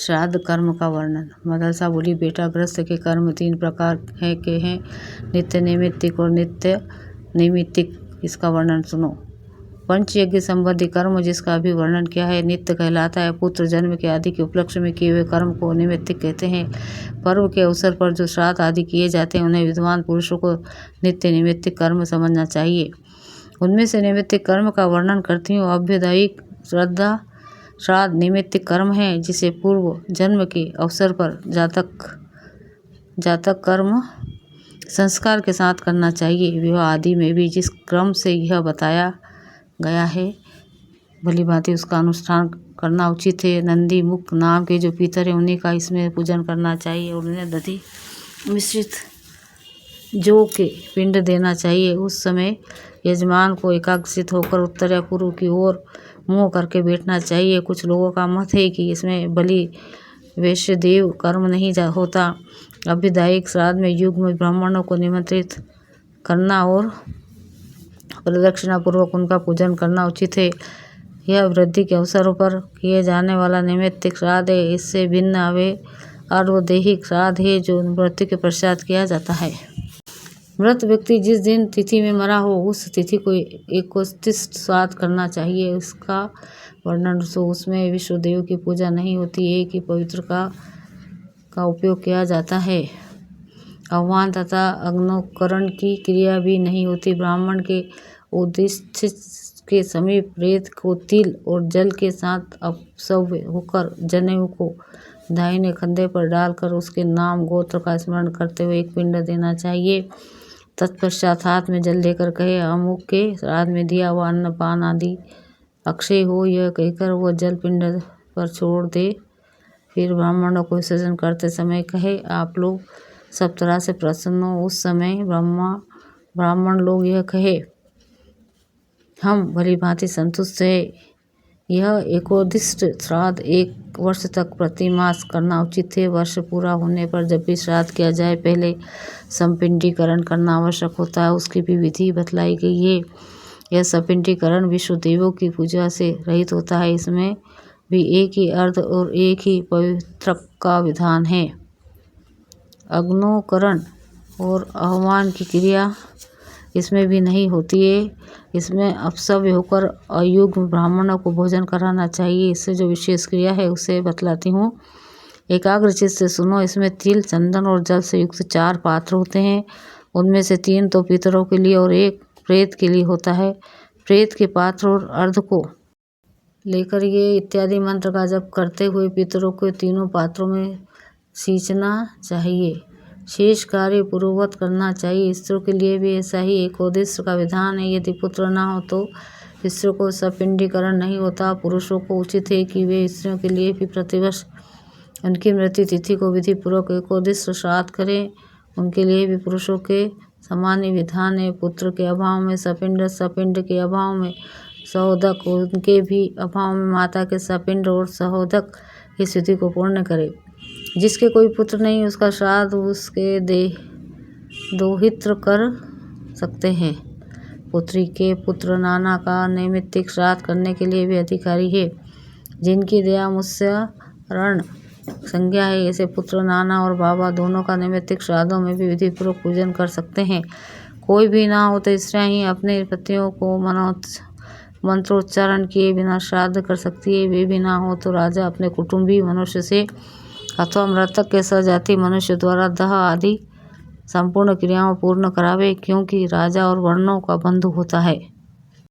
श्राद्ध कर्म का वर्णन। मदरसा बोली, बेटा गृहस्थ के कर्म 3 प्रकार के हैं, नित्य नैमित्तिक और नित्य नैमित्तिक। इसका वर्णन सुनो। पंचयज्ञ संबंधी कर्म जिसका अभी वर्णन किया है नित्य कहलाता है। पुत्र जन्म के आदि के उपलक्ष्य में किए हुए कर्म को नैमित्तिक कहते हैं। पर्व के अवसर पर जो श्राद्ध आदि किए जाते हैं उन्हें विद्वान पुरुषों को नित्य नैमित्तिक कर्म समझना चाहिए। उनमें से नैमित्तिक कर्म का वर्णन करती हूँ। अभ्युदयिक श्राद्ध नैमित्तिक कर्म है जिसे पूर्व जन्म के अवसर पर जातक कर्म संस्कार के साथ करना चाहिए। विवाह आदि में भी जिस क्रम से यह बताया गया है भली भांति उसका अनुष्ठान करना उचित है। नंदी मुख नाम के जो पितर हैं उन्हीं का इसमें पूजन करना चाहिए और उन्हें दधि मिश्रित जौ के पिंड देना चाहिए। उस समय यजमान को एकाग्रचित होकर उत्तर या पूर्व की ओर मुँह करके बैठना चाहिए। कुछ लोगों का मत है कि इसमें बलि वैश्यदेव कर्म नहीं होता। अभ्युदयिक श्राद्ध में युग्म ब्राह्मणों को निमंत्रित करना और प्रदक्षिणा पूर्वक उनका पूजन करना उचित है। यह वृद्धि के अवसरों पर किए जाने वाला नैमित्तिक श्राद्ध है। इससे भिन्न आर्वदैहिक श्राद्ध है जो मृत्यु के पश्चात किया जाता है। मृत व्यक्ति जिस दिन तिथि में मरा हो उस तिथि को एकोत्तिष्ठ श्राद्ध करना चाहिए। उसका वर्णन सो उसमें विश्वदेव की पूजा नहीं होती है कि पवित्र का उपयोग किया जाता है। आह्वान तथा अग्नोकरण की क्रिया भी नहीं होती। ब्राह्मण के उद्दिष्ट के समीप प्रेत को तिल और जल के साथ अपसव्य होकर जनेऊ को दाहिने कंधे पर डालकर उसके नाम गोत्र का स्मरण करते हुए एक पिंड देना चाहिए। तत्पश्चात हाथ में जल लेकर कहे, अमुक के श्राद्ध में दिया हुआ अन्न पान आदि अक्षय हो, यह कहकर वह जल पिंड पर छोड़ दे। फिर ब्राह्मणों को विसर्जन करते समय कहे, आप लोग सब तरह से प्रसन्न हो। उस समय ब्राह्मण लोग यह कहे, हम भली भांति संतुष्ट है। यह एकोदिष्ट श्राद्ध 1 वर्ष तक प्रतिमास करना उचित है। वर्ष पूरा होने पर जब भी श्राद्ध किया जाए पहले संपिंडीकरण करना आवश्यक होता है। उसकी भी विधि बतलाई गई है। यह संपिंडीकरण विश्व देवों की पूजा से रहित होता है। इसमें भी एक ही अर्थ और एक ही पवित्रक का विधान है। अग्नोकरण और आह्वान की क्रिया इसमें भी नहीं होती है। इसमें अपसव्य होकर अयुग्म ब्राह्मणों को भोजन कराना चाहिए। इससे जो विशेष क्रिया है उसे बतलाती हूँ। एकाग्रचित से सुनो। इसमें तिल, चंदन और जल से युक्त 4 पात्र होते हैं। उनमें से 3 तो पितरों के लिए और 1 प्रेत के लिए होता है। प्रेत के पात्र और अर्ध को लेकर ये इत्यादि मंत्र का जप करते हुए पितरों को तीनों पात्रों में सींचना चाहिए। शेष कार्य पूर्ववत करना चाहिए। स्त्रियों के लिए भी ऐसा ही एकोदिष्ट का विधान है। यदि पुत्र न हो तो स्त्रियों को संपिंडीकरण नहीं होता। पुरुषों को उचित है कि वे स्त्रियों के लिए भी प्रतिवर्ष उनकी मृत्यु तिथि को विधि पूर्वक एकोदिष्ट श्राद्ध करें। उनके लिए भी पुरुषों के समान ही विधान है। पुत्र के अभाव में सपिंड, सपिंड के अभाव में सहोदक, उनके भी अभाव में माता के सपिंड और सहोदक इस विधि को पूर्ण करे। जिसके कोई पुत्र नहीं उसका श्राद्ध उसके दोहित्र कर सकते हैं। पुत्री के पुत्र नाना का नैमित्तिक श्राद्ध करने के लिए भी अधिकारी है। जिनकी दया मुझसे ऋण संज्ञा है ऐसे पुत्र नाना और बाबा दोनों का नैमित्तिक श्राद्धों में भी विधिपूर्वक पूजन कर सकते हैं। कोई भी ना हो तो स्त्रियाँ ही अपने पतियों को मंत्रोच्चारण किए बिना श्राद्ध कर सकती है। वे भी ना हो तो राजा अपने कुटुंबी मनुष्य से अथवा मृतक के सजाति मनुष्य द्वारा दाह आदि संपूर्ण क्रियाओं पूर्ण करावे, क्योंकि राजा और वर्णों का बंधु होता है।